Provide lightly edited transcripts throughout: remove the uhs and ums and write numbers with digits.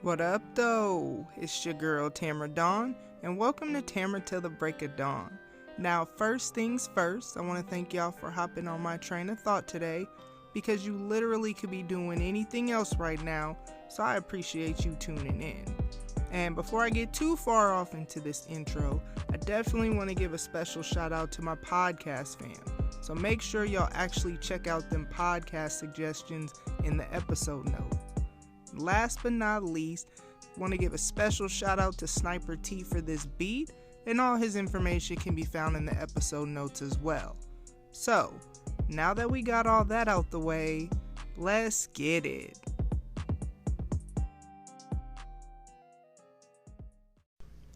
What up, though? It's your girl, Tamara Dawn, and welcome to Tamara Till the Break of Dawn. Now, first things first, I want to thank y'all for hopping on my train of thought today, because you literally could be doing anything else right now, so I appreciate you tuning in. And before I get too far off into this intro, I definitely want to give a special shout out to my podcast fam. So make sure y'all actually check out them podcast suggestions in the episode note. Last but not least, want to give a special shout out to Sniper T for this beat, and all his information can be found in the episode notes as well. So, now that we got all that out the way, let's get it.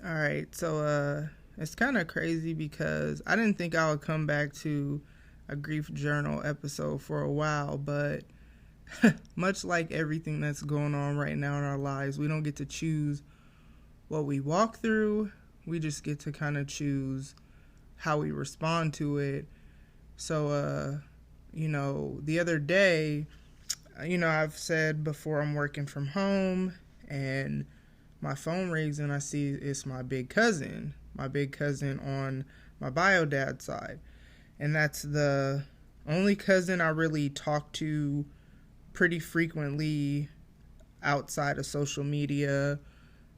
Alright, so it's kind of crazy because I didn't think I would come back to a grief journal episode for a while, but much like everything that's going on right now in our lives, we don't get to choose what we walk through. We just get to kind of choose how we respond to it. So, the other day, I've said before I'm working from home and my phone rings and I see it's my big cousin on my bio dad side. And that's the only cousin I really talk to pretty frequently outside of social media.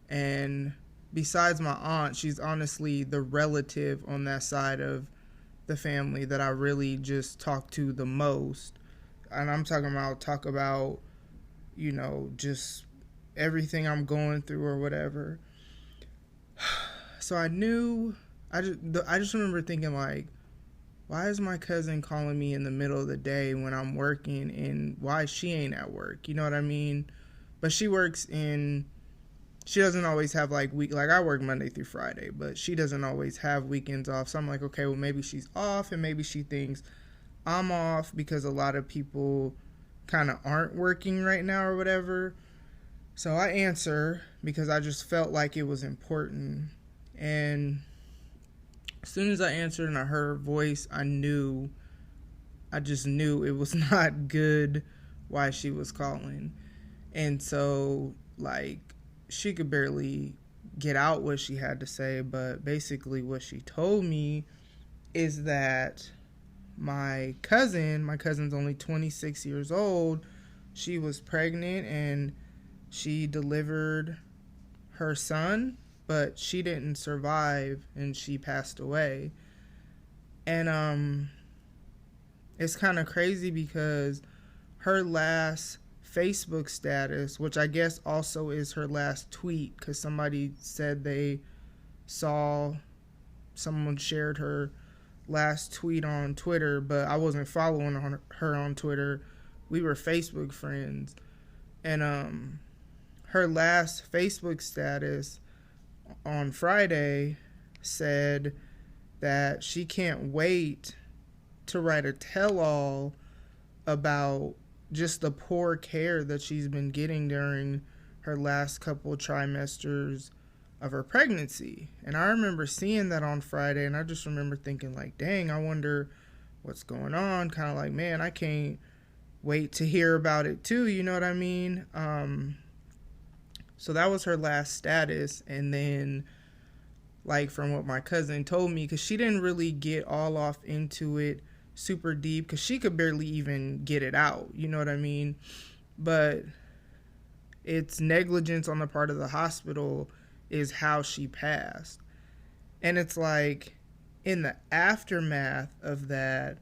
And besides my aunt, she's honestly the relative on that side of the family that I really just talk to the most. And I'm talking about, just everything I'm going through or whatever. So I just remember thinking, like, why is my cousin calling me in the middle of the day when I'm working, and why she ain't at work? You know what I mean? But she doesn't always have like I work Monday through Friday, but she doesn't always have weekends off. So I'm like, okay, well, maybe she's off, and maybe she thinks I'm off because a lot of people kind of aren't working right now or whatever. So I answer because I just felt like it was important. And as soon as I answered and I heard her voice, I just knew it was not good why she was calling. And so, she could barely get out what she had to say, but basically what she told me is that my cousin's only 26 years old, she was pregnant and she delivered her son, but she didn't survive and she passed away. And it's kind of crazy because her last Facebook status, which I guess also is her last tweet, because somebody said they saw someone shared her last tweet on Twitter, but I wasn't following her on Twitter. We were Facebook friends. And her last Facebook status on Friday said that she can't wait to write a tell-all about just the poor care that she's been getting during her last couple trimesters of her pregnancy. And I remember seeing that on Friday, and I just remember thinking, like, dang, I wonder what's going on. Kind of like, man, I can't wait to hear about it too, you know what I mean? So that was her last status. And then, from what my cousin told me, because she didn't really get all off into it super deep, because she could barely even get it out, you know what I mean? But it's negligence on the part of the hospital is how she passed. And it's like, in the aftermath of that,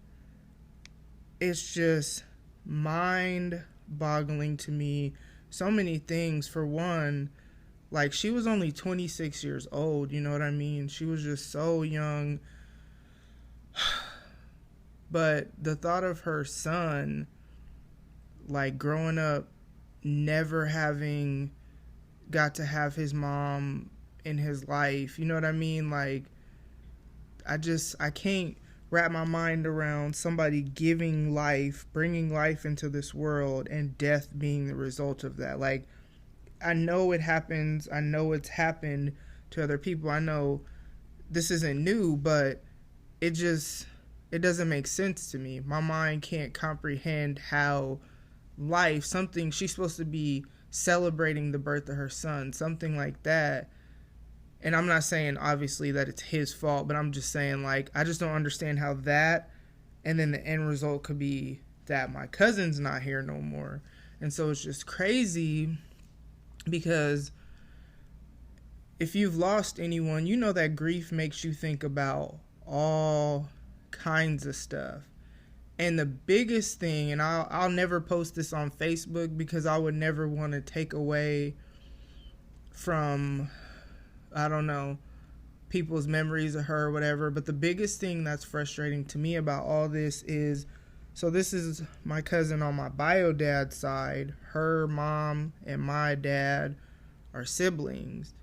it's just mind-boggling to me. So many things. For one, she was only 26 years old, you know what I mean? She was just so young. But the thought of her son, growing up, never having got to have his mom in his life, you know what I mean? I can't wrap my mind around somebody giving life, bringing life into this world, and death being the result of that. I know it happens. I know it's happened to other people. I know this isn't new, but it doesn't make sense to me. My mind can't comprehend how life, something she's supposed to be celebrating the birth of her son, something like that. And I'm not saying obviously that it's his fault, but I'm just saying, like, I just don't understand how that and then the end result could be that my cousin's not here no more. And so it's just crazy because if you've lost anyone, you know that grief makes you think about all kinds of stuff. And the biggest thing, and I'll never post this on Facebook because I would never want to take away from, I don't know, people's memories of her or whatever. But the biggest thing that's frustrating to me about all this is, so this is my cousin on my bio dad's side. Her mom and my dad are siblings.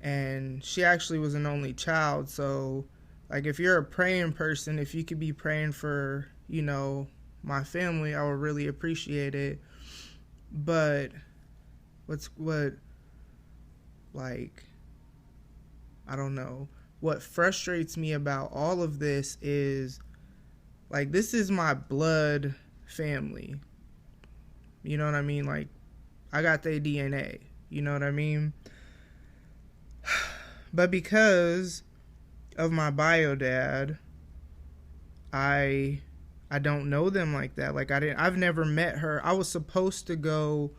And she actually was an only child. So, like, if you're a praying person, if you could be praying for, you know, my family, I would really appreciate it. But I don't know. What frustrates me about all of this is, like, this is my blood family. You know what I mean? Like, I got their DNA. You know what I mean? But because of my bio dad, I don't know them like that. Like, I've never met her. I was supposed to go,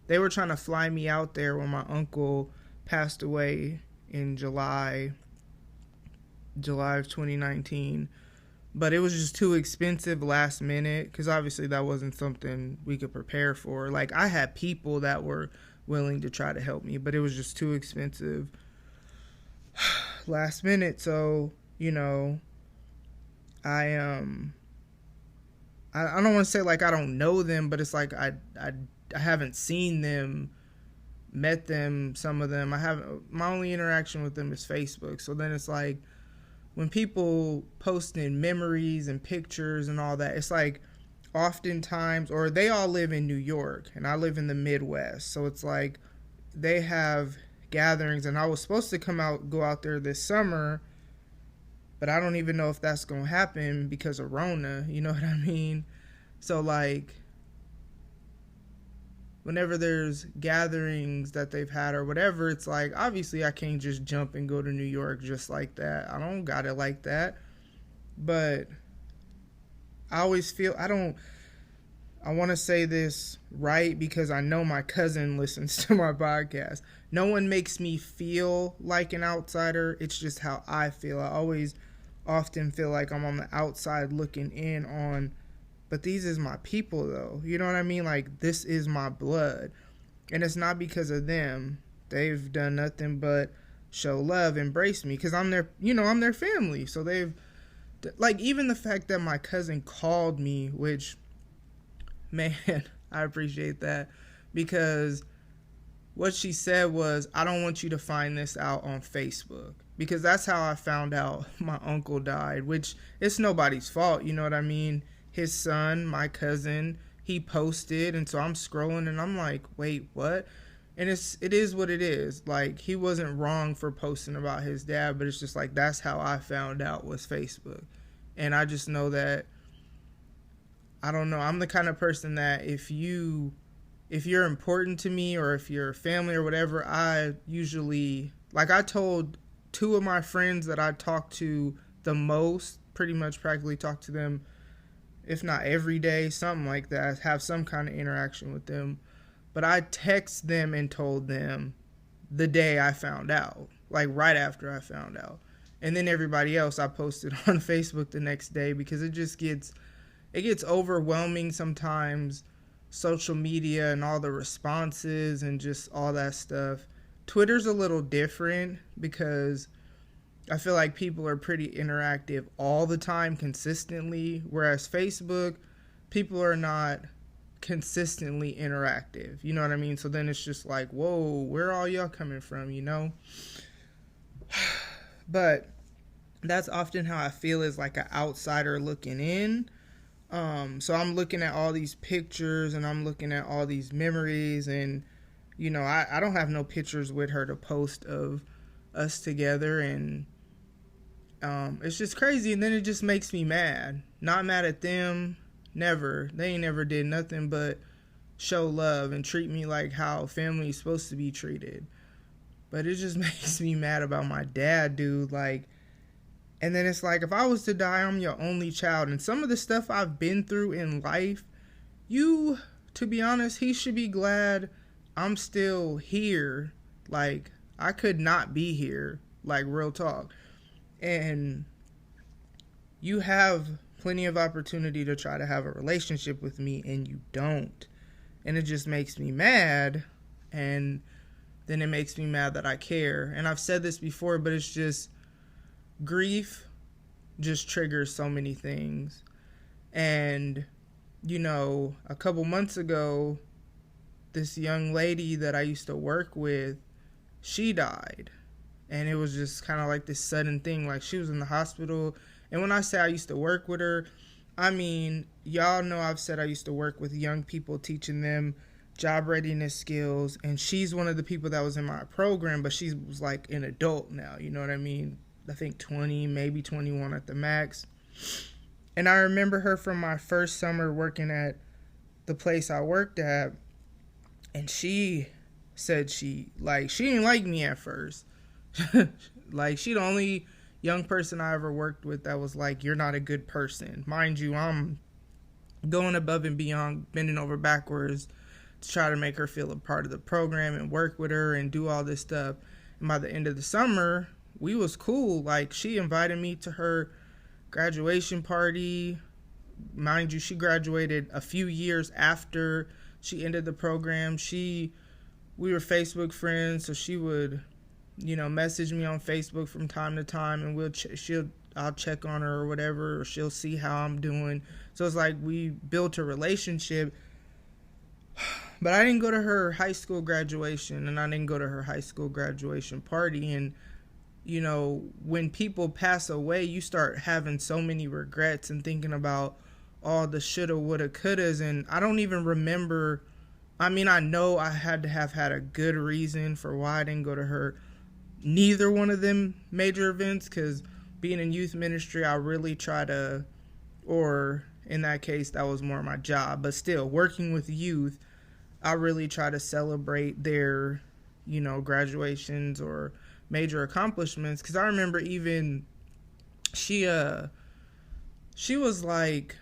they were trying to fly me out there when my uncle passed away in July of 2019. But it was just too expensive last minute, because obviously that wasn't something we could prepare for. Like, I had people that were willing to try to help me, but it was just too expensive last minute. So, you know, I don't want to say like I don't know them, but it's like I haven't seen them, met them, some of them. My only interaction with them is Facebook. So then it's like, when people post in memories and pictures and all that, it's like oftentimes, or they all live in New York and I live in the Midwest. So it's like they have gatherings, and I was supposed to go out there this summer, but I don't even know if that's going to happen because of Rona. You know what I mean? So, like, whenever there's gatherings that they've had or whatever, it's like, obviously I can't just jump and go to New York just like that. I don't got it like that. But I always feel, I want to say this right because I know my cousin listens to my podcast. No one makes me feel like an outsider. It's just how I feel. I always often feel like I'm on the outside looking in on, but these is my people though. You know what I mean? Like, this is my blood. And it's not because of them. They've done nothing but show love, embrace me, because I'm their family. So they've, like, even the fact that my cousin called me, which, man, I appreciate that, because what she said was, I don't want you to find this out on Facebook, because that's how I found out my uncle died, which it's nobody's fault. You know what I mean? His son, my cousin, he posted, and so I'm scrolling and I'm like, wait, what? And it is what it is. Like, he wasn't wrong for posting about his dad, but it's just like, that's how I found out, was Facebook. And I just know that, I don't know, I'm the kind of person that if you're important to me, or if you're family or whatever, I usually, like, I told 2 of my friends that I talk to the most, pretty much practically talk to them, if not every day, something like that, have some kind of interaction with them. But I text them and told them the day I found out, like right after I found out. And then everybody else I posted on Facebook the next day, because it gets overwhelming sometimes, social media and all the responses and just all that stuff. Twitter's a little different because I feel like people are pretty interactive all the time, consistently, whereas Facebook, people are not consistently interactive. You know what I mean? So then it's just like, whoa, where are all y'all coming from, you know? But that's often how I feel, as like an outsider looking in. So I'm looking at all these pictures and I'm looking at all these memories, and, you know, I don't have no pictures with her to post of us together, and it's just crazy. And then it just makes me mad. Not mad at them, never. They ain't never did nothing but show love and treat me like how family is supposed to be treated. But it just makes me mad about my dad, dude. Like, and then it's like, if I was to die, I'm your only child. And some of the stuff I've been through in life, to be honest, he should be glad I'm still here. Like, I could not be here. Like, real talk. And you have plenty of opportunity to try to have a relationship with me, and you don't. And it just makes me mad. And then it makes me mad that I care. And I've said this before, but it's just, grief just triggers so many things. And, you know, a couple months ago, this young lady that I used to work with, she died. And it was just kind of like this sudden thing. Like, she was in the hospital. And when I say I used to work with her, I mean, y'all know I've said I used to work with young people, teaching them job readiness skills. And she's one of the people that was in my program, but she was like an adult now. You know what I mean? I think 20, maybe 21 at the max. And I remember her from my first summer working at the place I worked at. And she said she didn't like me at first. Like, she the only young person I ever worked with that was like, you're not a good person. Mind you, I'm going above and beyond, bending over backwards to try to make her feel a part of the program and work with her and do all this stuff. And by the end of the summer, we was cool. Like, she invited me to her graduation party. Mind you, she graduated a few years after she ended the program. We were Facebook friends, so she would, you know, message me on Facebook from time to time, and I'll check on her or whatever, or she'll see how I'm doing. So it's like we built a relationship. But I didn't go to her high school graduation, and I didn't go to her high school graduation party. And, you know, when people pass away, you start having so many regrets and thinking about all the shoulda, woulda, couldas. And I don't even remember. I mean, I know I had to have had a good reason for why I didn't go to neither one of them major events, because being in youth ministry, I really try to, or in that case, that was more my job, but still, working with youth, I really try to celebrate their, you know, graduations or major accomplishments. Because I remember even she was like,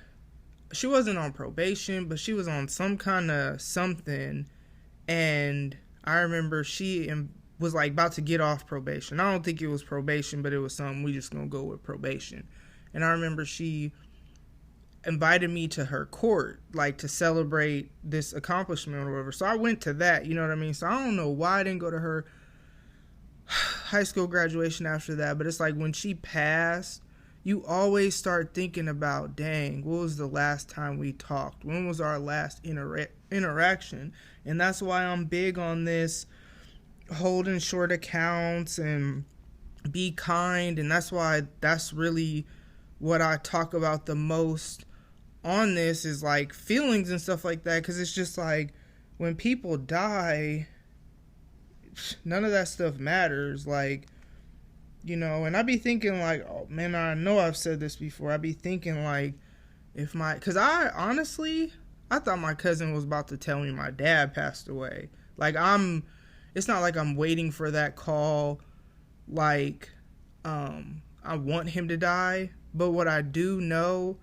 she wasn't on probation, but she was on some kind of something. And I remember she was like about to get off probation. I don't think it was probation, but it was something. We just gonna go with probation. And I remember she invited me to her court, like, to celebrate this accomplishment or whatever. So I went to that, you know what I mean? So I don't know why I didn't go to her high school graduation after that, but it's like when she passed, you always start thinking about, dang, what was the last time we talked? When was our last interaction? And that's why I'm big on this holding short accounts and be kind. And that's why that's really what I talk about the most on this, is like feelings and stuff like that. Because it's just like, when people die, none of that stuff matters. Like, you know, and I be thinking like, oh man, I know I've said this before. I be thinking like, because I honestly, I thought my cousin was about to tell me my dad passed away. Like, it's not like I'm waiting for that call. Like, I want him to die. But what I do know,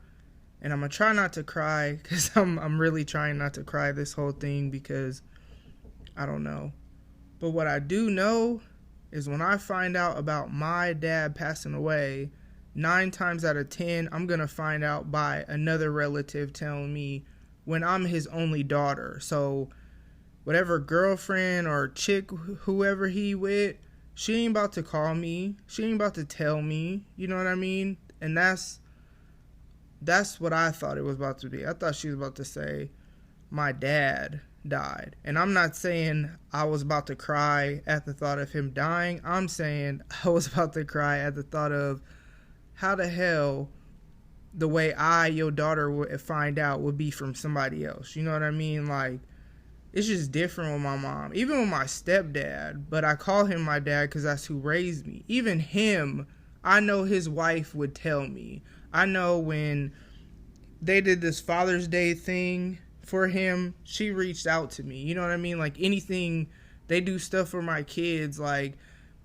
and I'm going to try not to cry, because I'm really trying not to cry this whole thing, because I don't know. But what I do know is when I find out about my dad passing away, 9 times out of 10, I'm going to find out by another relative telling me, when I'm his only daughter. So whatever girlfriend or chick, whoever he with, she ain't about to call me. She ain't about to tell me. You know what I mean? And that's what I thought it was about to be. I thought she was about to say, my dad died. And I'm not saying I was about to cry at the thought of him dying. I'm saying I was about to cry at the thought of how the hell the way your daughter, would find out would be from somebody else. You know what I mean? Like, it's just different with my mom. Even with my stepdad, but I call him my dad because that's who raised me. Even him, I know his wife would tell me. I know when they did this Father's Day thing for him, she reached out to me. You know what I mean? Like anything, they do stuff for my kids. Like,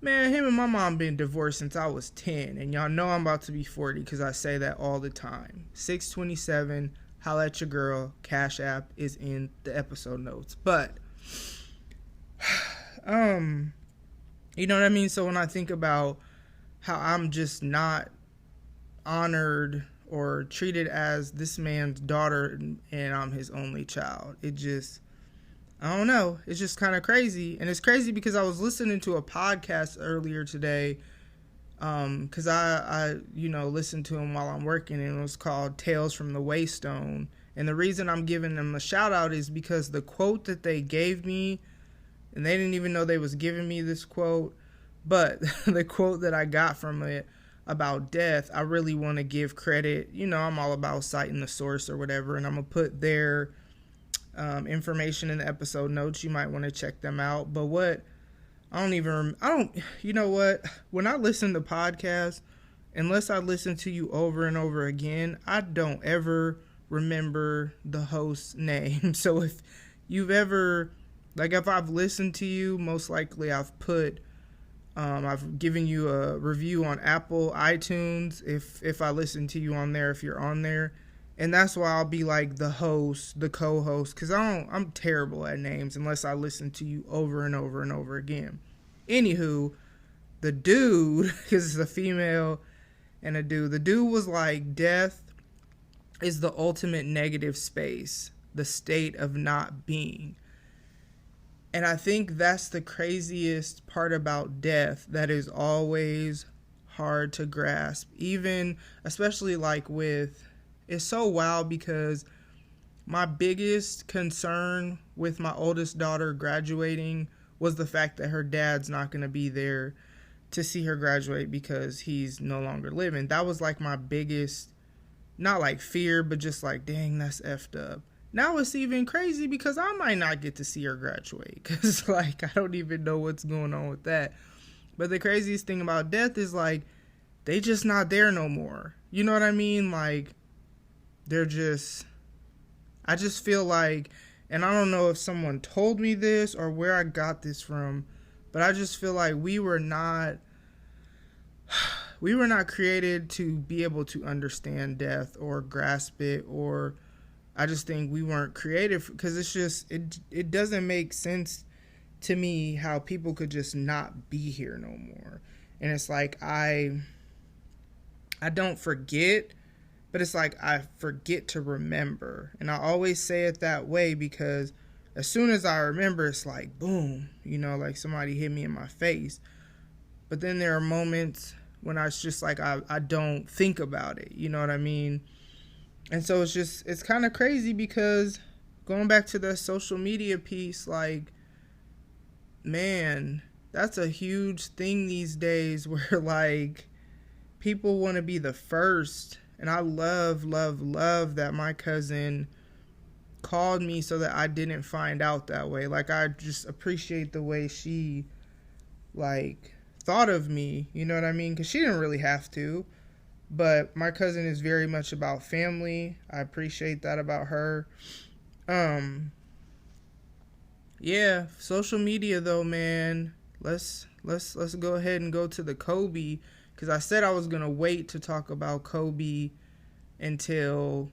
man, him and my mom been divorced since I was 10. And y'all know I'm about to be 40 because I say that all the time. 627, holla at your girl. Cashapp is in the episode notes. But, you know what I mean? So when I think about how I'm just not honored or treated as this man's daughter and I'm his only child, it just, I don't know. It's just kind of crazy. And it's crazy because I was listening to a podcast earlier today because I listened to him while I'm working, and it was called Tales from the Waystone. And the reason I'm giving them a shout out is because the quote that they gave me, and they didn't even know they was giving me this quote, but the quote that I got from it about death, I really want to give credit. You know, I'm all about citing the source or whatever, and I'm going to put their information in the episode notes. You might want to check them out. But you know what? When I listen to podcasts, unless I listen to you over and over again, I don't ever remember the host's name. So if you've ever, like if I've listened to you, most likely I've given you a review on Apple, iTunes, if I listen to you on there, if you're on there. And that's why I'll be like the host, the co-host, because I'm terrible at names unless I listen to you over and over and over again. Anywho, the dude, because it's a female and a dude, the dude was like, death is the ultimate negative space, the state of not being. And I think that's the craziest part about death that is always hard to grasp. Even, especially like it's so wild because my biggest concern with my oldest daughter graduating was the fact that her dad's not going to be there to see her graduate because he's no longer living. That was like my biggest, not like fear, but just like, dang, that's effed up. Now it's even crazy because I might not get to see her graduate because, like, I don't even know what's going on with that. But the craziest thing about death is, like, they just not there no more. You know what I mean? Like, I just feel like, and I don't know if someone told me this or where I got this from, but I just feel like we were not created to be able to understand death or grasp it, or I just think we weren't creative because it's just, it doesn't make sense to me how people could just not be here no more. And it's like, I don't forget, but it's like I forget to remember. And I always say it that way because as soon as I remember, it's like, boom, you know, like somebody hit me in my face. But then there are moments when it's just like, I don't think about it. You know what I mean? And so it's kind of crazy because going back to the social media piece, like, man, that's a huge thing these days where, like, people want to be the first. And I love that my cousin called me so that I didn't find out that way. Like, I just appreciate the way she, like, thought of me, you know what I mean? Because she didn't really have to. But my cousin is very much about family. I appreciate that about her. Yeah, social media though, man. Let's go ahead and go to the Kobe, because I said I was gonna wait to talk about Kobe until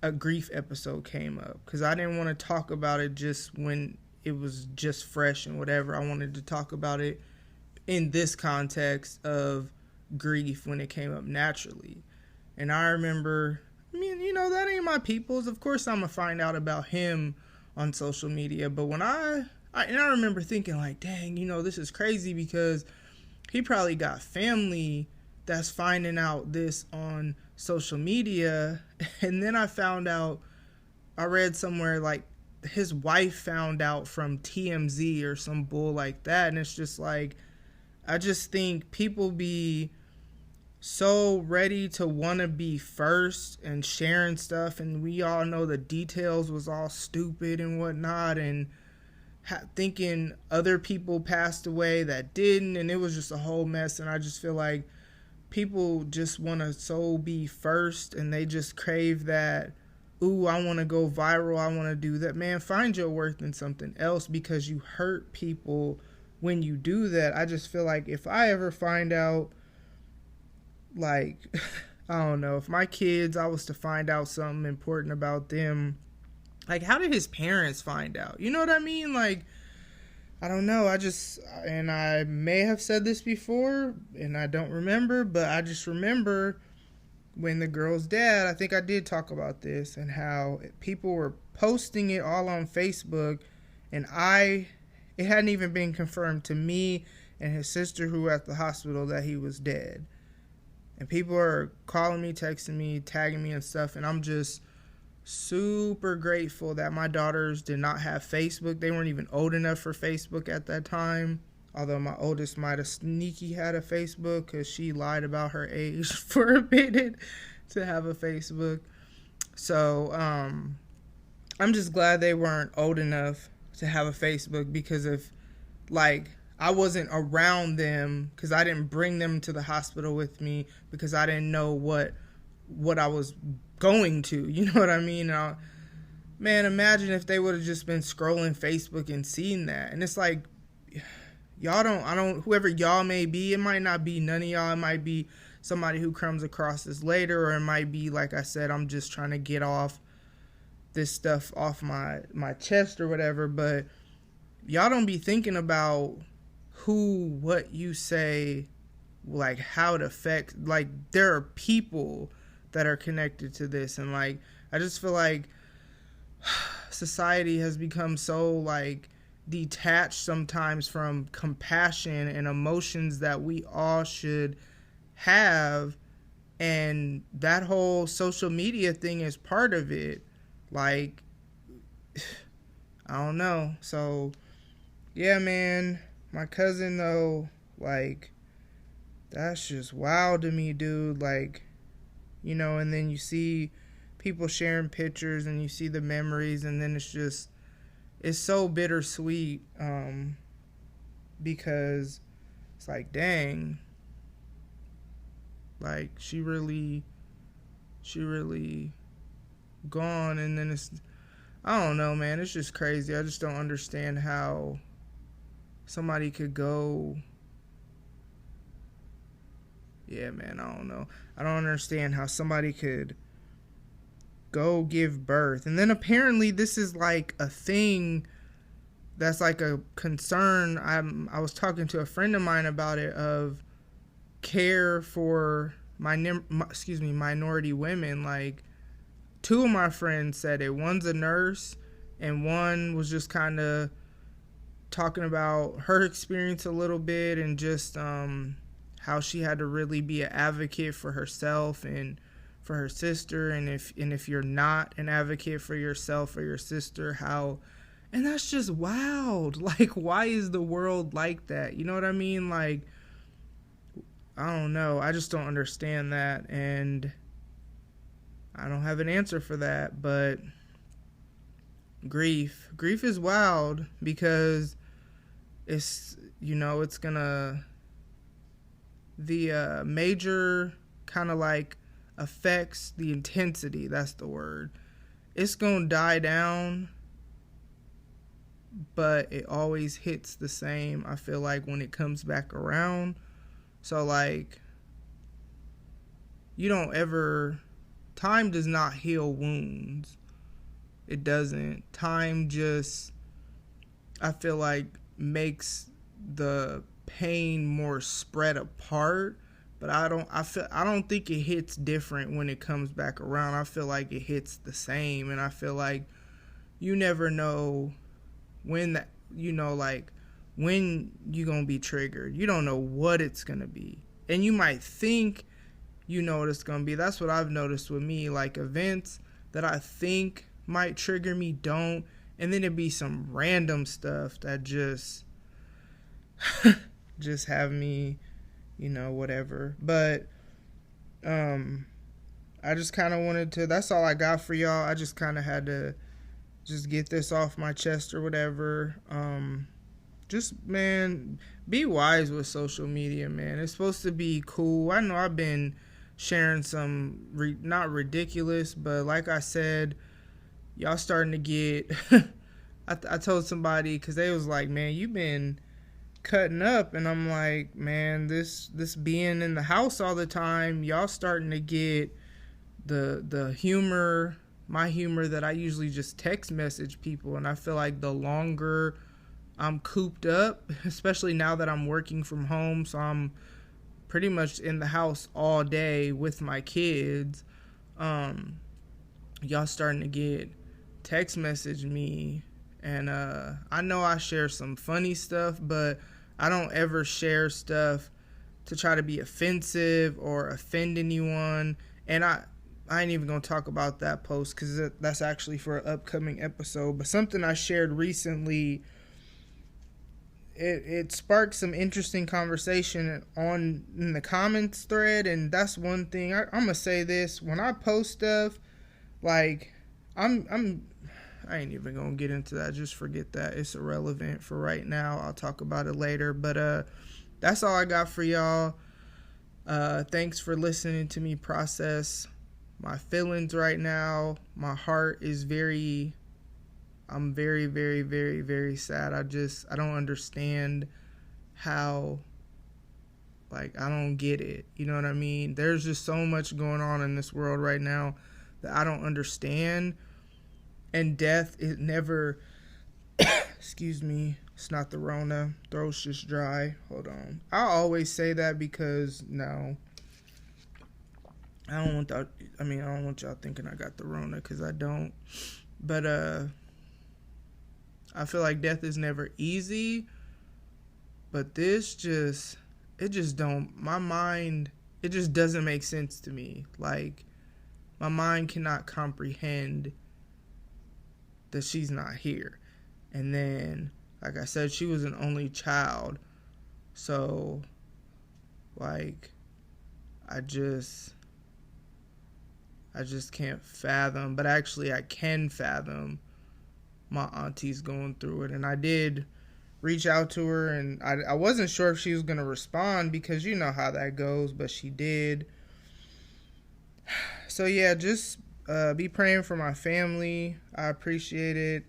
a grief episode came up, because I didn't want to talk about it just when it was just fresh and whatever. I wanted to talk about it in this context of grief when it came up naturally. And I remember, I mean, you know, that ain't my people's. Of course I'm gonna find out about him on social media, but when I remember thinking like, dang, you know, this is crazy because he probably got family that's finding out this on social media. And then I found out, I read somewhere like his wife found out from TMZ or some bull like that. And it's just like, I just think people be so ready to want to be first and sharing stuff, and we all know the details was all stupid and whatnot, and thinking other people passed away that didn't, and it was just a whole mess. And I just feel like people just want to so be first, and they just crave that ooh, I want to go viral, I want to do that. Man, find your worth in something else, because you hurt people when you do that. I just feel like if I ever find out, like, I don't know, if my kids, I was to find out something important about them, like, how did his parents find out? You know what I mean? Like, I don't know. And I may have said this before, and I don't remember, but I just remember when the girl's dad, I think I did talk about this, and how people were posting it all on Facebook, and it hadn't even been confirmed to me and his sister, who were at the hospital, that he was dead. And people are calling me, texting me, tagging me and stuff, and I'm just super grateful that my daughters did not have Facebook. They weren't even old enough for Facebook at that time, although my oldest might have sneaky had a Facebook, because she lied about her age for a minute to have a Facebook. So I'm just glad they weren't old enough to have a Facebook, because if, like, I wasn't around them, because I didn't bring them to the hospital with me, because I didn't know what I was going to, you know what I mean? Man, imagine if they would have just been scrolling Facebook and seen that. And it's like, whoever y'all may be, it might not be none of y'all. It might be somebody who comes across this later, or it might be, like I said, I'm just trying to get off this stuff off my chest or whatever. But y'all don't be thinking about what you say, like, how it affects, like, there are people that are connected to this. And, like, I just feel like society has become so, like, detached sometimes from compassion and emotions that we all should have. And that whole social media thing is part of it. Like, I don't know. So, yeah, man, my cousin, though, like, that's just wild to me, dude. Like, you know, and then you see people sharing pictures, and you see the memories, and then it's so bittersweet, because it's like, dang, like, she really gone. And then I don't know, man, it's just crazy. I just don't understand how somebody could go. Yeah, man, I don't know. I don't understand how somebody could go give birth. And then apparently this is like a thing that's like a concern. I was talking to a friend of mine about it, of care for minority women. Like, two of my friends said it. One's a nurse, and one was just kind of talking about her experience a little bit, and just how she had to really be an advocate for herself and for her sister. And if you're not an advocate for yourself or your sister, how, and that's just wild. Like, why is the world like that? You know what I mean? Like, I don't know. I just don't understand that, and I don't have an answer for that. But grief is wild, because it's, you know, it's gonna, the major kind of like affects the intensity, that's the word. It's gonna die down, but it always hits the same, I feel like, when it comes back around. So, like, you don't ever, time does not heal wounds. It doesn't. Time just, I feel like, makes the pain more spread apart. But I don't think it hits different when it comes back around. I feel like it hits the same, and I feel like you never know when that, you know, like, when you gonna be triggered. You don't know what it's gonna be, and you might think you know what it's gonna be. That's what I've noticed with me. Like, events that I think might trigger me don't, and then it'd be some random stuff that just have me, you know, whatever. But I just kind of wanted to, that's all I got for y'all. I just kind of had to just get this off my chest or whatever. Just, man, be wise with social media, man. It's supposed to be cool. I know I've been sharing some not ridiculous, but like I said, y'all starting to get I told somebody, because they was like, man, you been cutting up, and I'm like, man, this being in the house all the time, y'all starting to get the humor, my humor that I usually just text message people. And I feel like the longer I'm cooped up, especially now that I'm working from home, so I'm pretty much in the house all day with my kids, y'all starting to get text message me. And I know I share some funny stuff, but I don't ever share stuff to try to be offensive or offend anyone. And I ain't even going to talk about that post because that's actually for an upcoming episode. But something I shared recently, it sparked some interesting conversation in the comments thread. And that's one thing. I'm going to say this. When I post stuff, like, I ain't even going to get into that. Just forget that. It's irrelevant for right now. I'll talk about it later. But that's all I got for y'all. Thanks for listening to me process my feelings right now. My heart is I'm very, very, very, very sad. I don't understand how, like, I don't get it. You know what I mean? There's just so much going on in this world right now that I don't understand. And death is never, excuse me, it's not the Rona. Throat's just dry. Hold on. I always say that because, no, I don't want that. I don't want y'all thinking I got the Rona, because I don't. But I feel like death is never easy. But this just, my mind, it just doesn't make sense to me. Like, my mind cannot comprehend that she's not here. And then, like I said, she was an only child. So, like, I just can't fathom. But actually, I can fathom my auntie's going through it. And I did reach out to her, and I wasn't sure if she was going to respond, because you know how that goes, but she did. So, yeah, just be praying for my family. I appreciate it.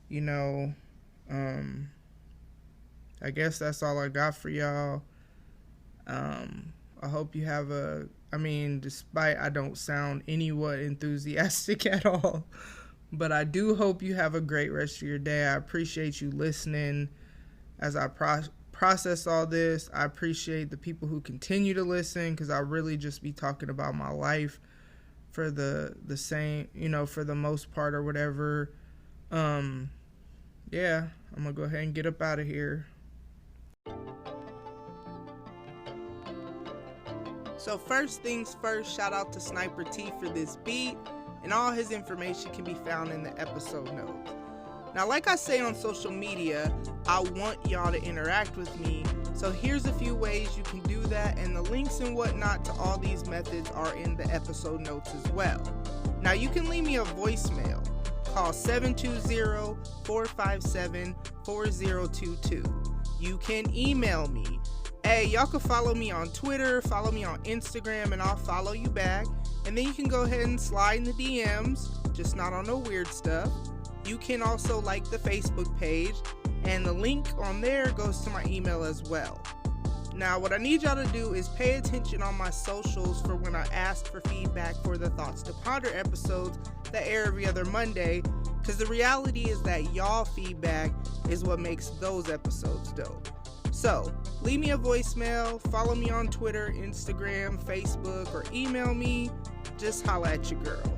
You know, I guess that's all I got for y'all. I hope you have despite I don't sound anywhat enthusiastic at all, but I do hope you have a great rest of your day. I appreciate you listening as I process all this. I appreciate the people who continue to listen, because I really just be talking about my life for the same, for the most part or whatever. Yeah, I'm gonna go ahead and get up out of here. So first things first, shout out to Sniper T for this beat, and all his information can be found in the episode notes. Now, like I say on social media, I want y'all to interact with me, so here's a few ways you can do that, and the links and whatnot to all these methods are in the episode notes as well. Now, you can leave me a voicemail. Call 720-457-4022. You can email me. Hey, y'all can follow me on Twitter, follow me on Instagram, and I'll follow you back. And then you can go ahead and slide in the DMs, just not on no weird stuff. You can also like the Facebook page, and the link on there goes to my email as well. Now, what I need y'all to do is pay attention on my socials for when I ask for feedback for the Thoughts to Ponder episodes that air every other Monday, because the reality is that y'all feedback is what makes those episodes dope. So, leave me a voicemail, follow me on Twitter, Instagram, Facebook, or email me. Just holla at your girl.